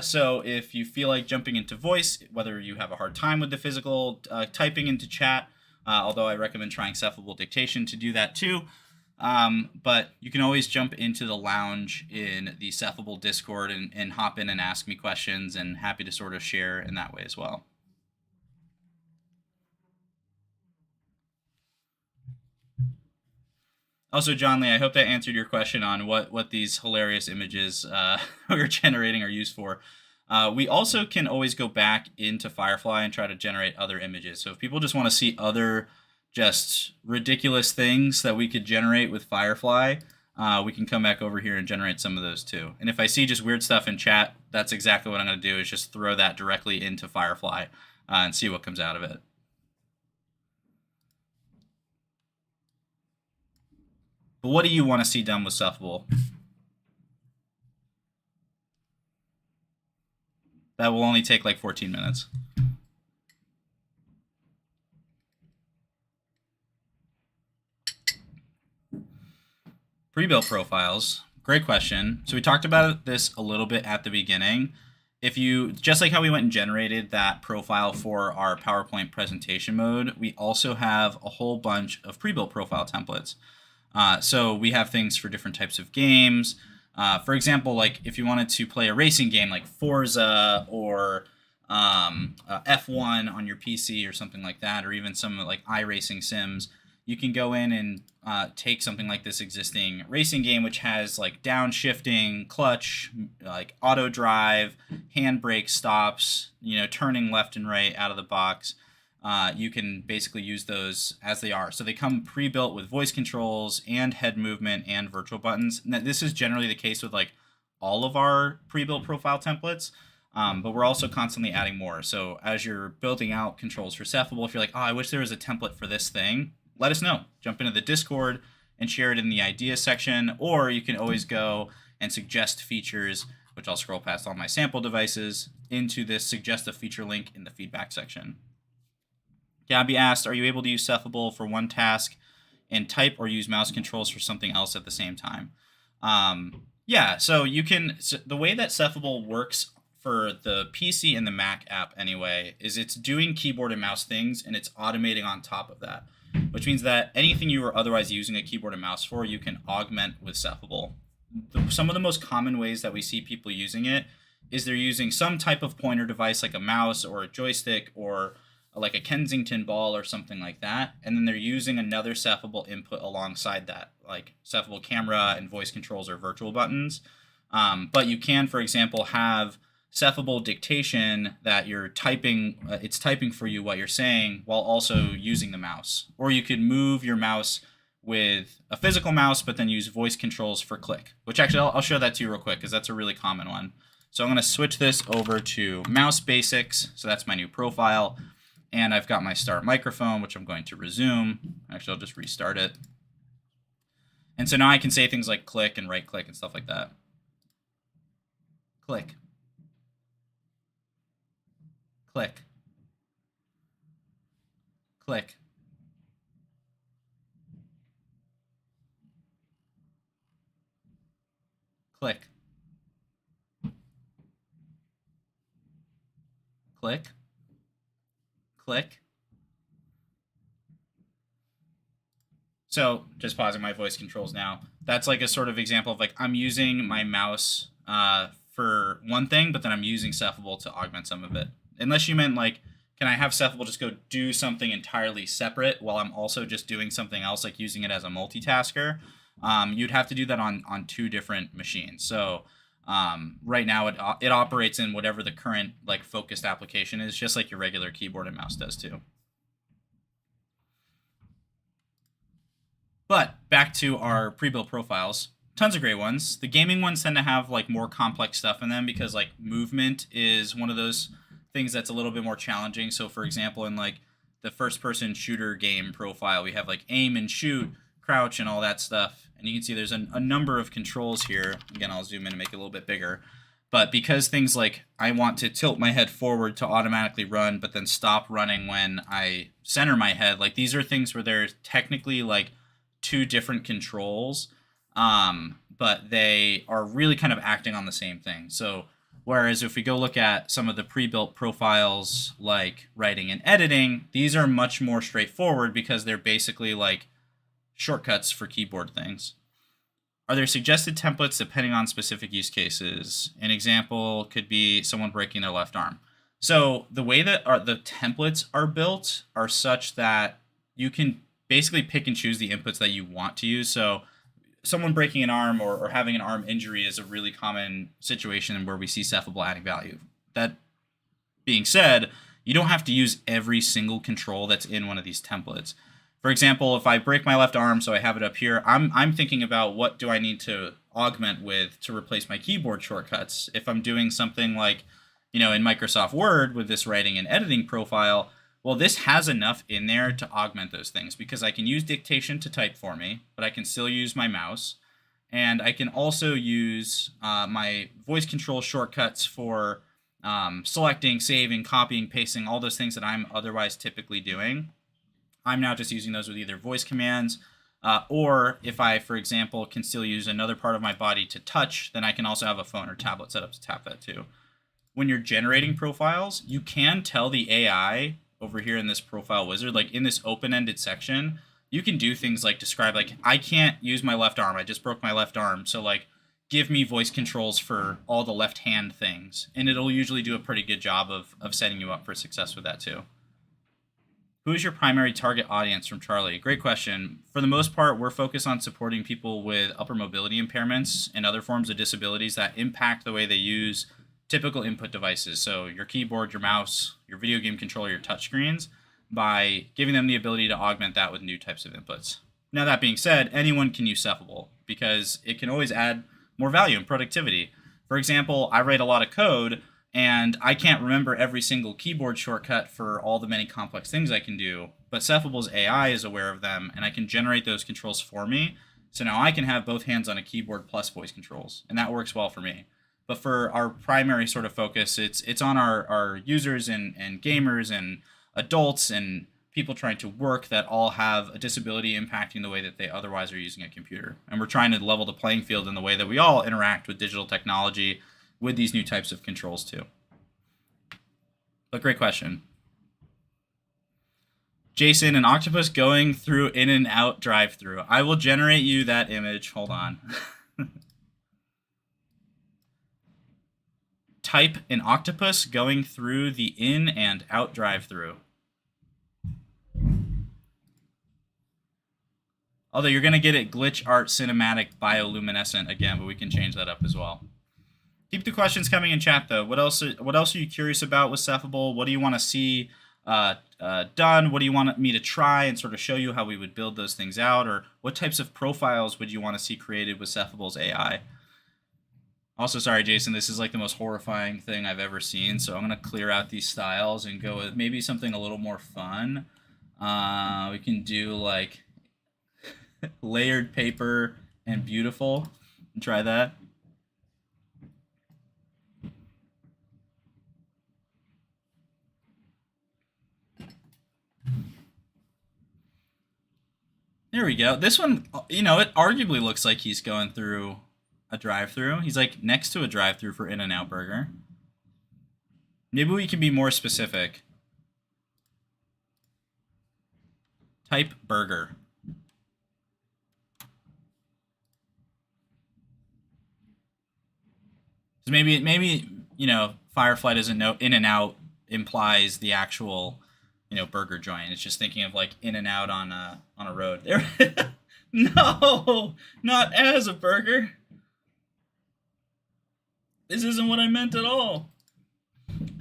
So if you feel like jumping into voice, whether you have a hard time with the physical typing into chat, although I recommend trying Cephable dictation to do that too. But you can always jump into the lounge in the Cephable Discord and hop in and ask me questions, and happy to sort of share in that way as well. Also, John Lee, I hope that answered your question on what these hilarious images we're generating are used for. We also can always go back into Firefly and try to generate other images. So if people just want to see other just ridiculous things that we could generate with Firefly, we can come back over here and generate some of those too. And if I see just weird stuff in chat, that's exactly what I'm going to do, is just throw that directly into Firefly and see what comes out of it. But what do you want to see done with Cephable? That will only take like 14 minutes. Pre-built profiles. Great question. So we talked about this a little bit at the beginning. If you, just like how we went and generated that profile for our PowerPoint presentation mode, we also have a whole bunch of pre-built profile templates. So we have things for different types of games. For example, like if you wanted to play a racing game like Forza or F1 on your PC or something like that, or even some like iRacing sims, you can go in and take something like this existing racing game, which has like downshifting, clutch, like auto drive, handbrake stops, turning left and right out of the box. You can basically use those as they are. So they come pre-built with voice controls and head movement and virtual buttons. Now, this is generally the case with like all of our pre-built profile templates. But we're also constantly adding more. So as you're building out controls for Cephable, if you're like, oh, I wish there was a template for this thing, let us know. Jump into the Discord and share it in the ideas section, or you can always go and suggest features, which I'll scroll past all my sample devices, into this suggest a feature link in the feedback section. Gabby asked, are you able to use Cephable for one task and type, or use mouse controls for something else at the same time? Yeah, so you can, the way that Cephable works for the PC and the Mac app anyway, is it's doing keyboard and mouse things, and it's automating on top of that, which means that anything you were otherwise using a keyboard and mouse for, you can augment with Cephable. Some of the most common ways that we see people using it is they're using some type of pointer device like a mouse or a joystick or like a Kensington ball or something like that, and then they're using another Cephable input alongside that, like Cephable camera and voice controls or virtual buttons. But you can, for example, have Cephable dictation that you're typing, it's typing for you what you're saying while also using the mouse. Or you could move your mouse with a physical mouse, but then use voice controls for click, which actually I'll show that to you real quick because that's a really common one. So I'm going to switch this over to mouse basics. So that's my new profile. And I've got my start microphone, which I'm going to resume. Actually, I'll just restart it. And so now I can say things like click and right click and stuff like that. Click. Click. Click. Click. Click. Click. So just pausing my voice controls now. That's like a sort of example of like I'm using my mouse for one thing, but then I'm using Cephable to augment some of it. Unless you meant like, can I have Cephable just go do something entirely separate while I'm also just doing something else, like using it as a multitasker? You'd have to do that on two different machines. So right now it operates in whatever the current like focused application is, just like your regular keyboard and mouse does too. But back to our pre-built profiles. Tons of great ones. The gaming ones tend to have like more complex stuff in them because like movement is one of those things that's a little bit more challenging. So for example, in like the first person shooter game profile, we have like aim and shoot, crouch, and all that stuff. And you can see there's a number of controls here. Again, I'll zoom in and make it a little bit bigger. But because things like I want to tilt my head forward to automatically run, but then stop running when I center my head, like these are things where there's technically like two different controls, but they are really kind of acting on the same thing. So whereas if we go look at some of the pre-built profiles like writing and editing, these are much more straightforward because they're basically like shortcuts for keyboard things. Are there suggested templates depending on specific use cases? An example could be someone breaking their left arm. So the way that the templates are built are such that you can basically pick and choose the inputs that you want to use. So someone breaking an arm or having an arm injury is a really common situation where we see Cephable adding value. That being said, you don't have to use every single control that's in one of these templates. For example, if I break my left arm, so I have it up here, I'm thinking about what do I need to augment with to replace my keyboard shortcuts. If I'm doing something like, in Microsoft Word with this writing and editing profile, well, this has enough in there to augment those things because I can use dictation to type for me, but I can still use my mouse. And I can also use my voice control shortcuts for selecting, saving, copying, pasting, all those things that I'm otherwise typically doing. I'm now just using those with either voice commands, or if I, for example, can still use another part of my body to touch, then I can also have a phone or tablet set up to tap that too. When you're generating profiles, you can tell the AI over here in this profile wizard, like in this open-ended section, you can do things like describe, like, I can't use my left arm. I just broke my left arm. So like, give me voice controls for all the left hand things. And it'll usually do a pretty good job of setting you up for success with that too. Who is your primary target audience from Charlie? Great question. For the most part, we're focused on supporting people with upper mobility impairments and other forms of disabilities that impact the way they use typical input devices. So your keyboard, your mouse, your video game controller, your touchscreens, by giving them the ability to augment that with new types of inputs. Now, that being said, anyone can use Cephable because it can always add more value and productivity. For example, I write a lot of code, and I can't remember every single keyboard shortcut for all the many complex things I can do, but Cephable's AI is aware of them, and I can generate those controls for me. So now I can have both hands on a keyboard plus voice controls, and that works well for me. But for our primary sort of focus, it's on our users and gamers and adults and people trying to work that all have a disability impacting the way that they otherwise are using a computer. And we're trying to level the playing field in the way that we all interact with digital technology with these new types of controls too. But great question. Jason, an octopus going through in and out drive-through. I will generate you that image. Hold on. Type an octopus going through the in and out drive-through. Although you're going to get it glitch art cinematic bioluminescent again, but we can change that up as well. Keep the questions coming in chat, though. What else are you curious about with Cephable? What do you want to see done? What do you want me to try and sort of show you how we would build those things out? Or what types of profiles would you want to see created with Cephable's AI? Also, sorry, Jason, this is like the most horrifying thing I've ever seen, so I'm going to clear out these styles and go with maybe something a little more fun. We can do like layered paper and beautiful. Try that. There we go. This one, you know, it arguably looks like he's going through a drive-through. He's like next to a drive-through for In-N-Out Burger. Maybe we can be more specific. Type burger. So maybe you know, Firefly doesn't know In-N-Out implies the actual, you know, burger joint. It's just thinking of like In-N-Out on a road. There. No, not as a burger. This isn't what I meant at all.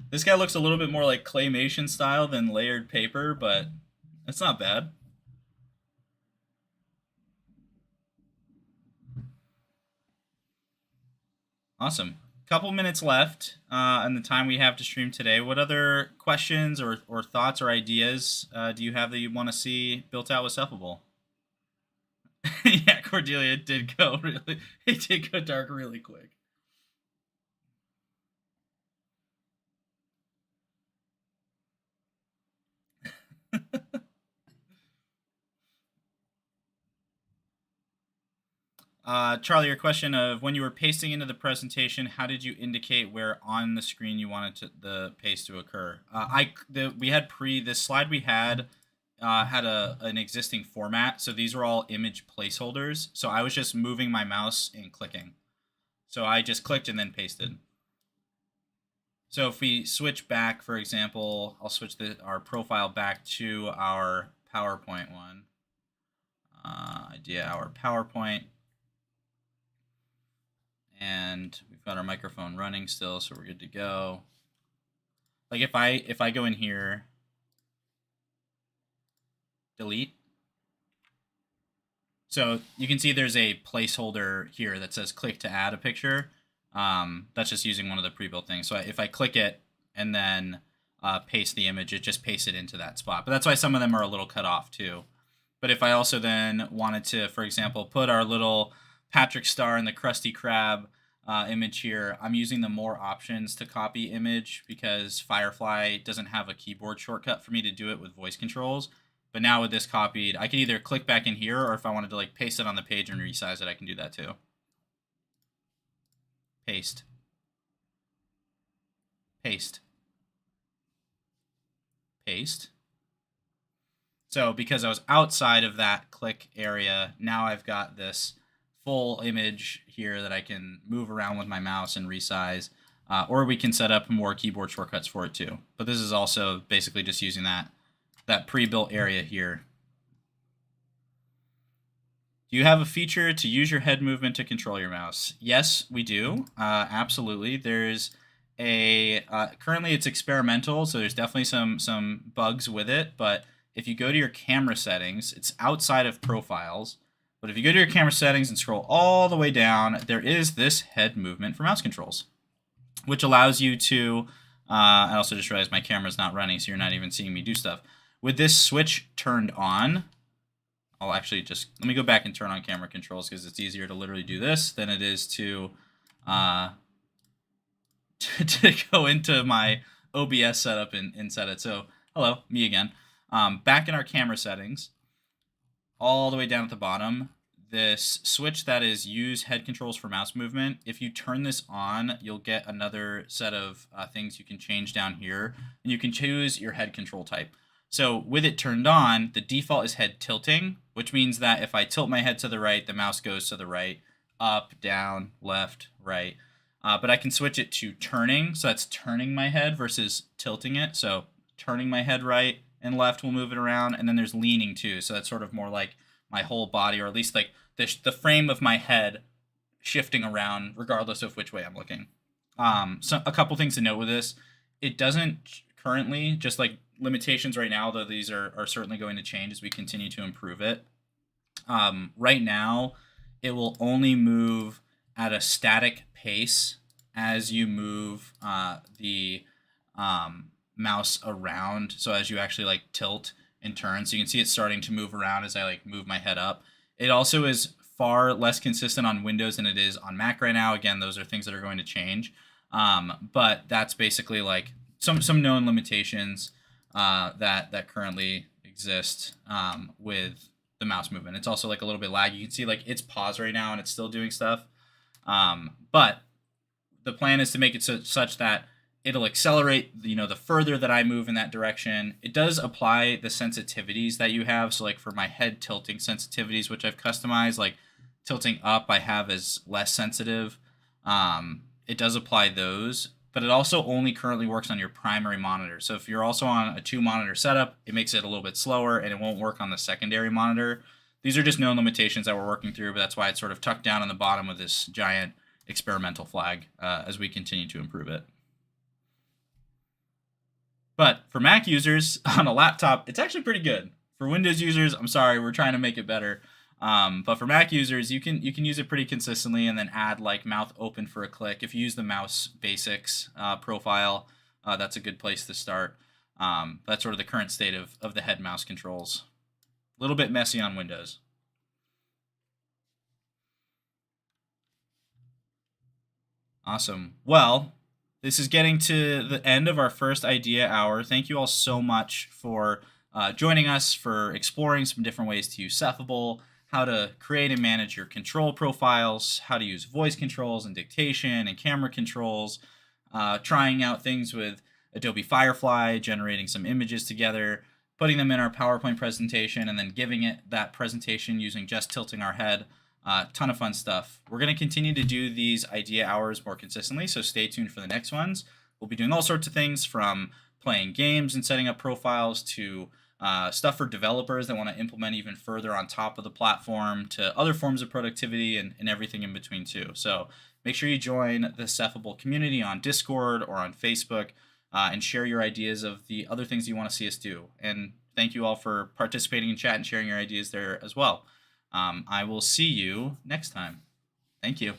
This guy looks a little bit more like claymation style than layered paper, but it's not bad. Awesome. Couple minutes left in the time we have to stream today. What other questions or thoughts or ideas do you have that you want to see built out with Cephable? Yeah, Cordelia, it did go dark really quick. Charlie, your question of when you were pasting into the presentation, how did you indicate where on the screen you wanted the paste to occur? This slide we had an existing format, so these were all image placeholders. So I was just moving my mouse and clicking. So I just clicked and then pasted. So if we switch back, for example, I'll switch our profile back to our PowerPoint one. Idea Hour PowerPoint. And we've got our microphone running still, so we're good to go. Like if I go in here, delete. So you can see there's a placeholder here that says click to add a picture. That's just using one of the pre-built things. So if I click it and then paste the image, it just pastes it into that spot. But that's why some of them are a little cut off too. But if I also then wanted to, for example, put our little Patrick Star and the Krusty Krab image here, I'm using the more options to copy image because Firefly doesn't have a keyboard shortcut for me to do it with voice controls. But now with this copied, I can either click back in here, or if I wanted to like paste it on the page and resize it, I can do that too. Paste. Paste. Paste. So because I was outside of that click area, now I've got this full image here that I can move around with my mouse and resize, or we can set up more keyboard shortcuts for it too. But this is also basically just using that that pre-built area here. Do you have a feature to use your head movement to control your mouse? Yes, we do. Absolutely. There's a currently it's experimental, so there's definitely some bugs with it. But if you go to your camera settings, it's outside of profiles. But if you go to your camera settings and scroll all the way down, there is this head movement for mouse controls, which allows you to. I also just realized my camera's not running, so you're not even seeing me do stuff. With this switch turned on, I'll actually just, let me go back and turn on camera controls because it's easier to literally do this than it is to go into my OBS setup and set it. So, hello, me again. Back in our camera settings, all the way down at the bottom, this switch that is use head controls for mouse movement. If you turn this on, you'll get another set of things you can change down here, and you can choose your head control type. So with it turned on, the default is head tilting, which means that if I tilt my head to the right, the mouse goes to the right, up, down, left, right. But I can switch it to turning, so that's turning my head versus tilting it. So turning my head right and left will move it around, and then there's leaning too. So that's sort of more like my whole body, or at least like the frame of my head shifting around regardless of which way I'm looking. So a couple things to note with this. It doesn't currently, just like limitations right now, though these are certainly going to change as we continue to improve it. Right now, it will only move at a static pace as you move the mouse around. So as you actually like tilt and turn, so you can see it's starting to move around as I like move my head up. It also is far less consistent on Windows than it is on Mac right now. Again, those are things that are going to change. But that's basically like some known limitations that currently exist with the mouse movement. It's also like a little bit laggy. You can see like it's paused right now and it's still doing stuff. But the plan is to make it such that it'll accelerate, the further that I move in that direction. It does apply the sensitivities that you have. So like for my head tilting sensitivities, which I've customized, like tilting up I have as less sensitive. It does apply those, but it also only currently works on your primary monitor. So if you're also on a 2-monitor setup, it makes it a little bit slower and it won't work on the secondary monitor. These are just known limitations that we're working through, but that's why it's sort of tucked down on the bottom with this giant experimental flag as we continue to improve it. But for Mac users on a laptop, it's actually pretty good. For Windows users, I'm sorry, we're trying to make it better. But for Mac users, you can use it pretty consistently and then add like mouth open for a click. If you use the mouse basics profile, that's a good place to start. That's sort of the current state of the head mouse controls. A little bit messy on Windows. Awesome. Well, this is getting to the end of our first idea hour. Thank you all so much for joining us, for exploring some different ways to use Cephable, how to create and manage your control profiles, how to use voice controls and dictation and camera controls, trying out things with Adobe Firefly, generating some images together, putting them in our PowerPoint presentation, and then giving it that presentation using just tilting our head. Ton of fun stuff. We're going to continue to do these idea hours more consistently, so stay tuned for the next ones. We'll be doing all sorts of things from playing games and setting up profiles to stuff for developers that want to implement even further on top of the platform, to other forms of productivity and everything in between too. So make sure you join the Cephable community on Discord or on Facebook and share your ideas of the other things you want to see us do. And thank you all for participating in chat and sharing your ideas there as well. I will see you next time. Thank you.